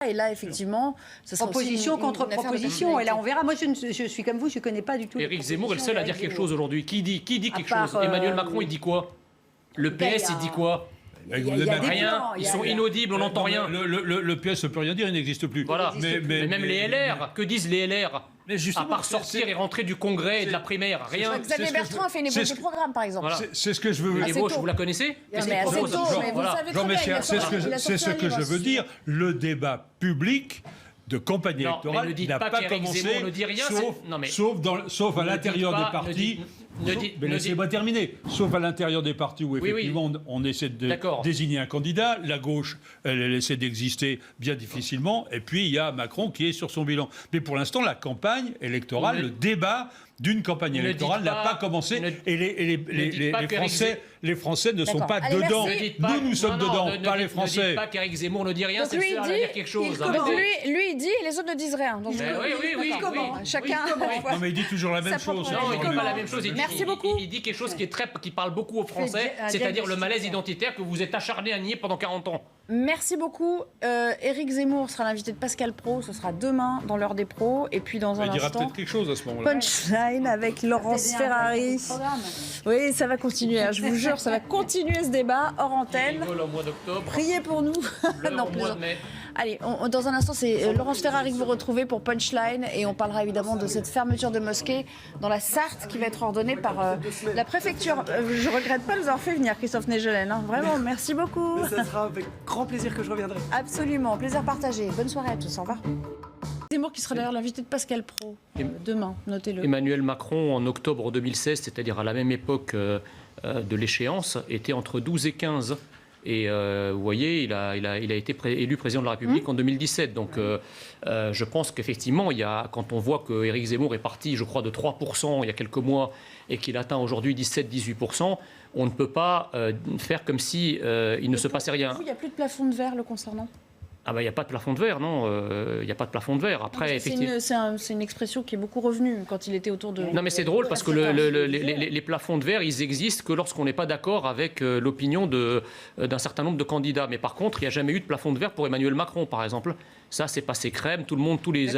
Et là, effectivement, ce sera proposition contre proposition. Et là, on verra. Moi, je suis comme vous, je ne connais pas du tout. Éric Zemmour est le seul à dire quelque chose aujourd'hui. Qui dit quelque chose? Emmanuel Macron, il dit quoi? Le PS, il dit quoi? Rien, ils sont inaudibles, on n'entend rien. Le PS ne peut rien dire, il n'existe plus. Voilà. Mais même les LR, que disent les LR? À part sortir et rentrer du congrès et de la primaire, rien. Xavier Bertrand a fait une ébauche de programme, par exemple. Voilà. C'est ce que je veux dire. L'ébauche, vous la connaissez? C'est ce que je veux dire. Le débat public de campagne électorale n'a pas commencé, sauf à l'intérieur des partis. Mais laissez-moi terminer. Sauf à l'intérieur des partis où effectivement on essaie de désigner un candidat. La gauche, elle essaie d'exister bien difficilement. Et puis il y a Macron qui est sur son bilan. Mais pour l'instant, la campagne électorale, le débat d'une campagne électorale n'a pas commencé. Et les Français ne sont pas dedans. Nous sommes dedans, pas les Français. Ne dites pas qu'Éric Zemmour ne dit rien, c'est le seul à dire quelque chose. Lui, il dit et les autres ne disent rien. Oui. Chacun. Non, mais il dit toujours la même chose. Non, il ne dit pas la même chose. Merci beaucoup. Il dit quelque chose qui parle beaucoup aux Français, c'est-à-dire le malaise identitaire que vous êtes acharné à nier pendant 40 ans. Merci beaucoup. Éric Zemmour sera l'invité de Pascal Praud. Ce sera demain dans l'heure des pros. Et puis dans un instant... Il dira peut-être quelque chose à ce moment-là. Punchline avec Laurence Ferrari. Oui, ça va continuer. Je vous jure, ça va continuer ce débat hors antenne. Priez pour nous. Non, plaisant. Allez, dans un instant, c'est Laurence Ferrari que vous retrouvez pour Punchline. Et on parlera évidemment de cette fermeture de mosquée dans la Sarthe qui va être ordonnée par la préfecture. Je ne regrette pas de vous avoir fait venir, Christophe Négelen. Vraiment, merci beaucoup. Ça sera avec grand plaisir que je reviendrai. Absolument, plaisir partagé. Bonne soirée à tous. Au revoir. Zemmour qui sera d'ailleurs l'invité de Pascal Praud demain, notez-le. Emmanuel Macron, en octobre 2016, c'est-à-dire à la même époque de l'échéance, était entre 12 et 15. Et vous voyez, il a été élu président de la République en 2017. Donc je pense qu'effectivement, quand on voit qu'Éric Zemmour est parti, je crois, de 3% il y a quelques mois et qu'il atteint aujourd'hui 17-18%, on ne peut pas faire comme si il ne se passait rien. Il n'y a plus de plafond de verre le concernant? Ah ben, il n'y a pas de plafond de verre, non. Il n'y a pas de plafond de verre. Après, effectivement... C'est une expression qui est beaucoup revenue quand il était autour de... Non, mais c'est drôle parce que les plafonds de verre, ils existent que lorsqu'on n'est pas d'accord avec l'opinion d'un certain nombre de candidats. Mais par contre, il n'y a jamais eu de plafond de verre pour Emmanuel Macron, par exemple. Ça, c'est passé crème. Tout le monde, tous les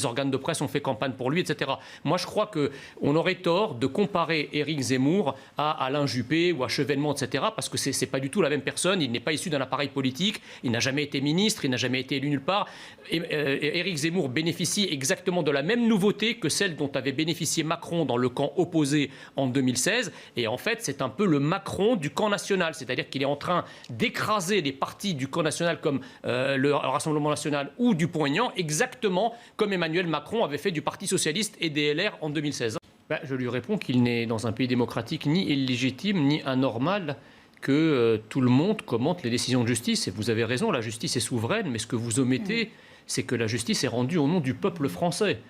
organes de presse ont fait campagne pour lui, etc. Moi, je crois qu'on aurait tort de comparer Éric Zemmour à Alain Juppé ou à Chevènement, etc. Parce que c'est pas du tout la même personne. Il n'est pas issu d'un appareil politique. Il n'a jamais été ministre. Il n'a jamais été élu nulle part. Éric Zemmour bénéficie exactement de la même nouveauté que celle dont avait bénéficié Macron dans le camp opposé en 2016. Et en fait, c'est un peu le Macron du camp national. C'est-à-dire qu'il est en train d'écraser les partis du camp national comme le Rassemblement national ou Dupont-Aignan, exactement comme Emmanuel Macron avait fait du Parti socialiste et des LR en 2016. Je lui réponds qu'il n'est dans un pays démocratique ni illégitime ni anormal que tout le monde commente les décisions de justice. Et vous avez raison, la justice est souveraine, mais ce que vous omettez, c'est que la justice est rendue au nom du peuple français.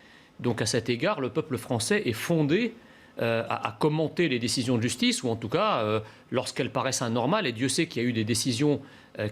Donc à cet égard, le peuple français est fondé à commenter les décisions de justice, ou en tout cas, lorsqu'elles paraissent anormales, et Dieu sait qu'il y a eu des décisions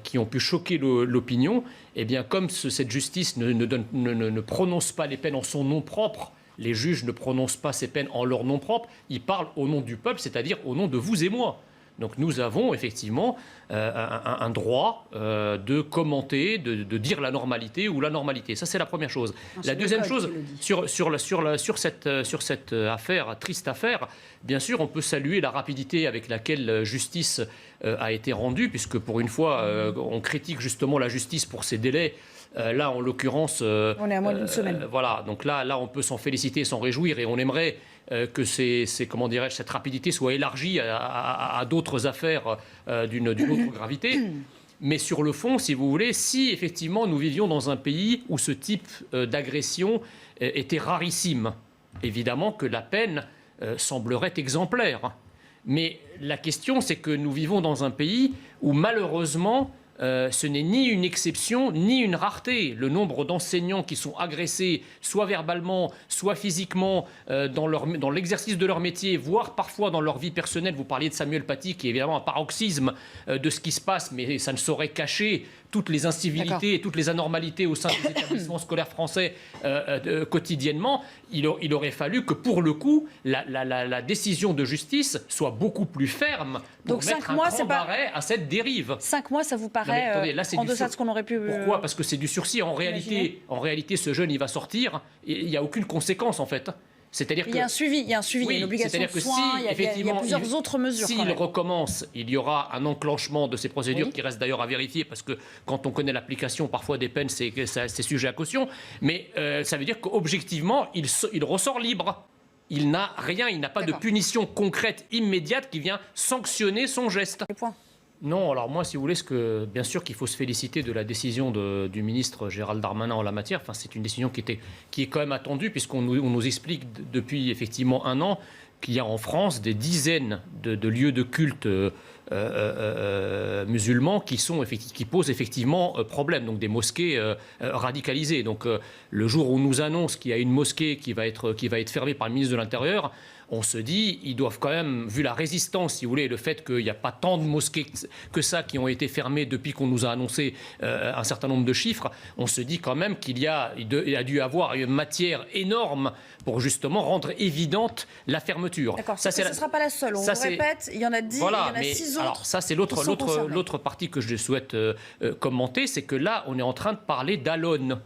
qui ont pu choquer l'opinion, eh bien comme cette justice ne prononce pas les peines en son nom propre, les juges ne prononcent pas ces peines en leur nom propre, ils parlent au nom du peuple, c'est-à-dire au nom de vous et moi. Donc nous avons effectivement un droit de commenter, de dire la normalité ou l'anormalité. Ça, c'est la première chose. La deuxième chose, sur cette affaire, triste affaire, bien sûr, on peut saluer la rapidité avec laquelle justice a été rendue, puisque pour une fois, on critique justement la justice pour ses délais. Là, en l'occurrence... on est à moins d'une semaine. Voilà, donc là, on peut s'en féliciter, s'en réjouir, et on aimerait que comment dirais-je, cette rapidité soit élargie à d'autres affaires d'une autre gravité. Mais sur le fond, si vous voulez, si effectivement nous vivions dans un pays où ce type d'agression était rarissime, évidemment que la peine semblerait exemplaire. Mais la question, c'est que nous vivons dans un pays où malheureusement... ce n'est ni une exception, ni une rareté. Le nombre d'enseignants qui sont agressés, soit verbalement, soit physiquement, dans l'exercice de leur métier, voire parfois dans leur vie personnelle. Vous parliez de Samuel Paty, qui est évidemment un paroxysme de ce qui se passe, mais ça ne saurait cacher toutes les incivilités et toutes les anormalités au sein des établissements scolaires français quotidiennement, il aurait fallu que, pour le coup, la décision de justice soit beaucoup plus ferme pour donc, mettre un grand arrêt à cette dérive. 5 mois, ça vous paraît attendez, là, en deçà de ce qu'on aurait pu... Pourquoi ? Parce que c'est du sursis. En réalité, ce jeune, il va sortir, et il n'y a aucune conséquence, en fait. C'est-à-dire il y a un suivi, il y a une obligation de soins, il y a plusieurs autres mesures. S'il recommence, il y aura un enclenchement de ces procédures qui reste d'ailleurs à vérifier, parce que quand on connaît l'application parfois des peines, c'est sujet à caution. Mais ça veut dire qu'objectivement, il ressort libre. Il n'a rien, il n'a pas de punition concrète immédiate qui vient sanctionner son geste. Non, alors moi, si vous voulez, bien sûr qu'il faut se féliciter de la décision du ministre Gérald Darmanin en la matière. Enfin, c'est une décision qui est quand même attendue, puisqu'on nous explique depuis effectivement 1 an qu'il y a en France des dizaines de lieux de culte musulmans qui posent effectivement problème, donc des mosquées radicalisées. Donc le jour où on nous annonce qu'il y a une mosquée qui va être fermée par le ministre de l'Intérieur, on se dit, ils doivent quand même, vu la résistance, si vous voulez, le fait qu'il n'y a pas tant de mosquées que ça qui ont été fermées depuis qu'on nous a annoncé un certain nombre de chiffres, on se dit quand même qu'il y a dû avoir une matière énorme pour justement rendre évidente la fermeture. D'accord, ça ne sera pas la seule, on vous répète, il y en a 10, voilà, il y en a 6 autres. Alors ça, c'est l'autre partie que je souhaite commenter, c'est que là, on est en train de parler d'Alonne.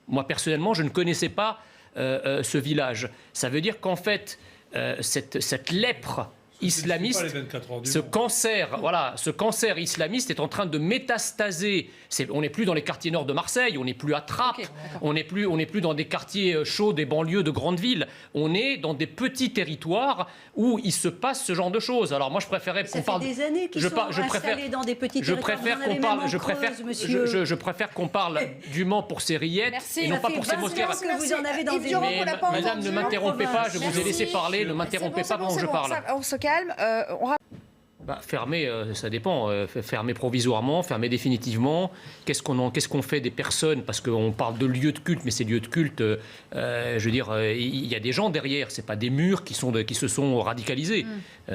Moi, personnellement, je ne connaissais pas ce village. Ça veut dire qu'en fait, cette lèpre islamiste, ce cancer islamiste est en train de métastaser. On n'est plus dans les quartiers nord de Marseille, on n'est plus à Trappes, on n'est plus dans des quartiers chauds des banlieues de grandes villes. On est dans des petits territoires où il se passe ce genre de choses. Alors moi, je préférais qu'on parle. Ça fait des années qu'ils sont installés dans des petits territoires. Je préfère qu'on parle du Mans pour ses rillettes et non pas pour ses mosquées. Vous en avez dans des Madame, ne m'interrompez pas, je vous ai laissé parler, ne m'interrompez pas quand je parle. On se calme. Fermer, ça dépend. Fermer provisoirement, fermer définitivement. Qu'est-ce qu'on fait des personnes ? Parce qu'on parle de lieux de culte, mais ces lieux de culte, je veux dire, il y a des gens derrière. C'est pas des murs qui se sont radicalisés.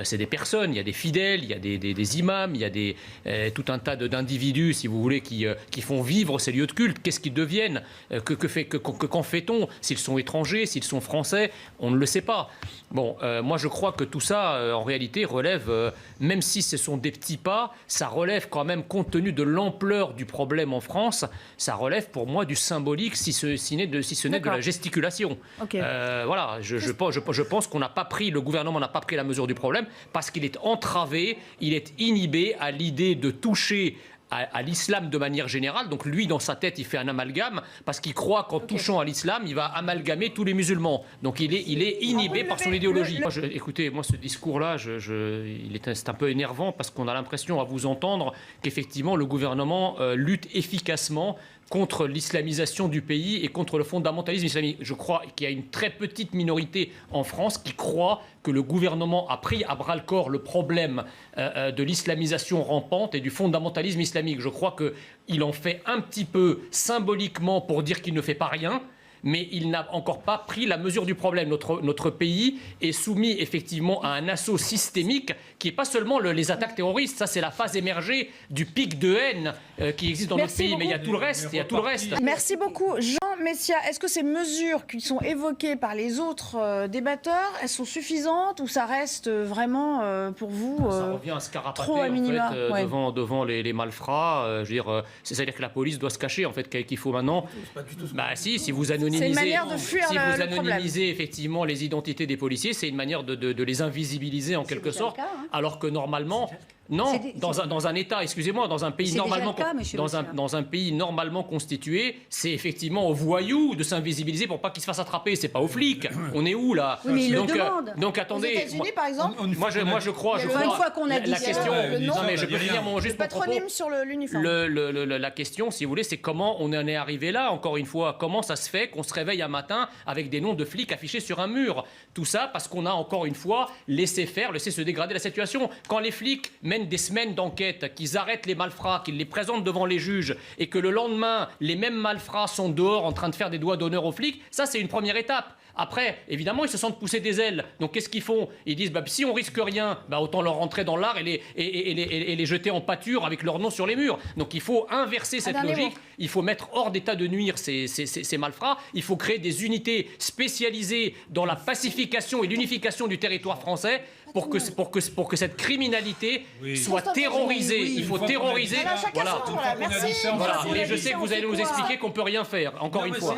C'est des personnes. Il y a des fidèles, il y a des imams, il y a tout un tas d'individus, si vous voulez, qui font vivre ces lieux de culte. Qu'est-ce qu'ils deviennent ? Qu'en fait-on ? S'ils sont étrangers, s'ils sont français, on ne le sait pas. Bon, moi je crois que tout ça, en réalité, relève, même si ce sont des petits pas, ça relève quand même, compte tenu de l'ampleur du problème en France, ça relève pour moi du symbolique, si ce n'est de la gesticulation. Voilà, je pense qu'on n'a pas pris, le gouvernement n'a pas pris la mesure du problème, parce qu'il est entravé, il est inhibé à l'idée de toucher à l'islam de manière générale. Donc lui, dans sa tête, il fait un amalgame parce qu'il croit qu'en touchant à l'islam, il va amalgamer tous les musulmans. Donc il est inhibé par son idéologie. Écoutez, moi, ce discours-là, c'est un peu énervant parce qu'on a l'impression, à vous entendre, qu'effectivement, le gouvernement lutte efficacement contre l'islamisation du pays et contre le fondamentalisme islamique. Je crois qu'il y a une très petite minorité en France qui croit que le gouvernement a pris à bras-le-corps le problème de l'islamisation rampante et du fondamentalisme islamique. Je crois qu'il en fait un petit peu symboliquement pour dire qu'il ne fait pas rien, mais il n'a encore pas pris la mesure du problème. Notre pays est soumis effectivement à un assaut systémique qui n'est pas seulement les attaques terroristes, ça c'est la phase émergée du pic de haine qui existe dans notre pays, mais il y a tout le reste. Merci beaucoup. Jean Messia, est-ce que ces mesures qui sont évoquées par les autres débatteurs, elles sont suffisantes ou ça reste vraiment pour vous ça revient à se carapater, trop à minima, en fait, devant les malfrats. Je veux dire, c'est-à-dire que la police doit se cacher, en fait, qu'il faut maintenant... si vous anonymisez... C'est une manière de fuir si vous le anonymisez effectivement les identités des policiers, c'est une manière de les invisibiliser en quelque sorte, alors que normalement... Non, dans un État, excusez-moi, dans un pays normalement constitué, c'est effectivement aux voyous de s'invisibiliser pour pas qu'ils se fassent attraper. C'est pas aux flics. On est où là ? Oui, mais ils le demandent. Donc attendez. Aux États-Unis, par exemple. Moi, je crois. Une fois qu'on a dit la question. non, mais je peux finir mon juste patronyme sur l'uniforme. La question, si vous voulez, c'est comment on en est arrivé là. Encore une fois, comment ça se fait qu'on se réveille un matin avec des noms de flics affichés sur un mur ? Tout ça parce qu'on a encore une fois laissé se dégrader la situation. Quand les flics mènent mènent des semaines d'enquête, qu'ils arrêtent les malfrats, qu'ils les présentent devant les juges et que le lendemain, les mêmes malfrats sont dehors en train de faire des doigts d'honneur aux flics, ça c'est une première étape. Après, évidemment, ils se sentent pousser des ailes. Donc, qu'est-ce qu'ils font? Ils disent, si on risque rien, autant leur rentrer dans l'art et les jeter en pâture avec leur nom sur les murs. Donc, il faut inverser cette logique. Il faut mettre hors d'état de nuire ces malfrats. Il faut créer des unités spécialisées dans la pacification et l'unification du territoire français pour que cette criminalité soit terrorisée. Il faut terroriser. Voilà. Et je sais que vous allez nous expliquer qu'on ne peut rien faire, encore une fois.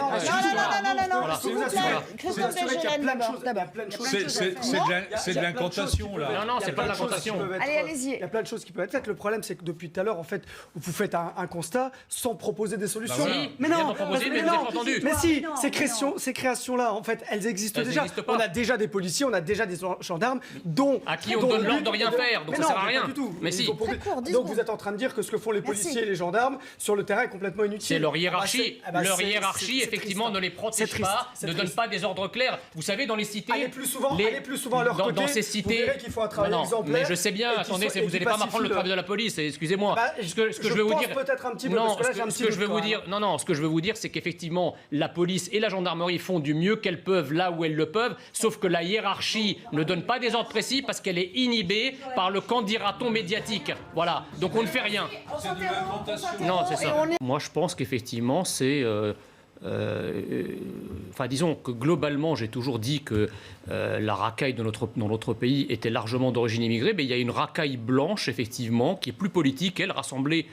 C'est de l'incantation, là. Non, c'est pas de l'incantation. Allez, allez-y. Il y a plein de choses qui peuvent être faites. Le problème, c'est que depuis tout à l'heure, en fait, vous faites un constat sans proposer des solutions. Mais non, mais si, ces créations-là, en fait, elles existent déjà. On a déjà des policiers, on a déjà des gendarmes, à qui on donne l'ordre de rien faire, donc ça sert à rien. Pas du tout. Mais si. Donc vous êtes en train de dire que ce que font les policiers et les gendarmes sur le terrain est complètement inutile. C'est leur hiérarchie. Leur hiérarchie, effectivement, ne les protège pas, ne donne pas des ordres clairs. Vous savez, dans les cités... Allez plus souvent à leur côté, dans ces cités, vous verrez qu'il faut un travail exemplaire. Mais je sais bien, attendez, vous n'allez pas m'apprendre le travail de la police, excusez-moi. Ce que je veux vous dire... peut-être un petit peu, parce que là, j'ai un petit peu... Ce que je veux vous dire, c'est qu'effectivement, la police et la gendarmerie font du mieux qu'elles peuvent là où elles le peuvent, sauf que la hiérarchie ne donne pas des ordres précis parce qu'elle est inhibée par le qu'en dira-t-on médiatique. Voilà, donc on ne fait rien. Non, c'est ça. Moi, je pense qu'effectivement, c'est... disons que globalement, j'ai toujours dit que la racaille dans notre pays était largement d'origine immigrée, mais il y a une racaille blanche, effectivement, qui est plus politique, elle, rassemblée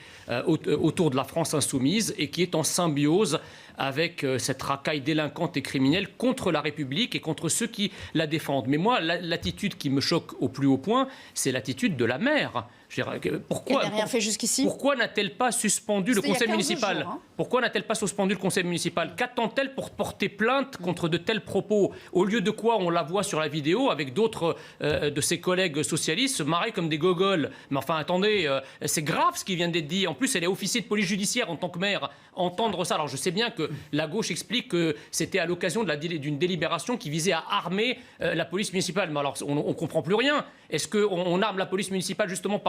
autour de la France insoumise et qui est en symbiose avec cette racaille délinquante et criminelle contre la République et contre ceux qui la défendent. Mais moi, l'attitude qui me choque au plus haut point, c'est l'attitude de la maire. Pourquoi elle n'a rien fait jusqu'ici. Pourquoi n'a-t-elle pas suspendu le conseil municipal? Pourquoi n'a-t-elle pas suspendu le conseil municipal? Qu'attend-elle pour porter plainte contre de tels propos? Au lieu de quoi on la voit sur la vidéo avec d'autres de ses collègues socialistes se marrer comme des gogoles. Mais enfin, attendez, c'est grave ce qui vient d'être dit. En plus, elle est officier de police judiciaire en tant que maire. Entendre ça, alors je sais bien que la gauche explique que c'était à l'occasion d'une délibération qui visait à armer la police municipale. Mais alors, on ne comprend plus rien. Est-ce qu'on arme la police municipale justement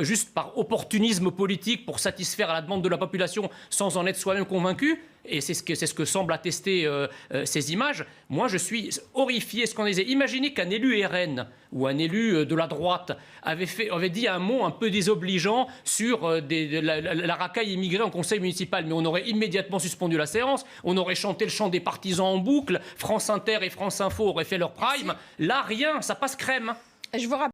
juste par opportunisme politique pour satisfaire à la demande de la population sans en être soi-même convaincu? Et c'est ce que semblent attester ces images. Moi, je suis horrifié, scandalisé. Imaginez qu'un élu RN ou un élu de la droite avait dit un mot un peu désobligeant sur la racaille immigrée en conseil municipal. Mais on aurait immédiatement suspendu la séance. On aurait chanté le chant des partisans en boucle. France Inter et France Info auraient fait leur prime. Là, rien. Ça passe crème. Je vous rappelle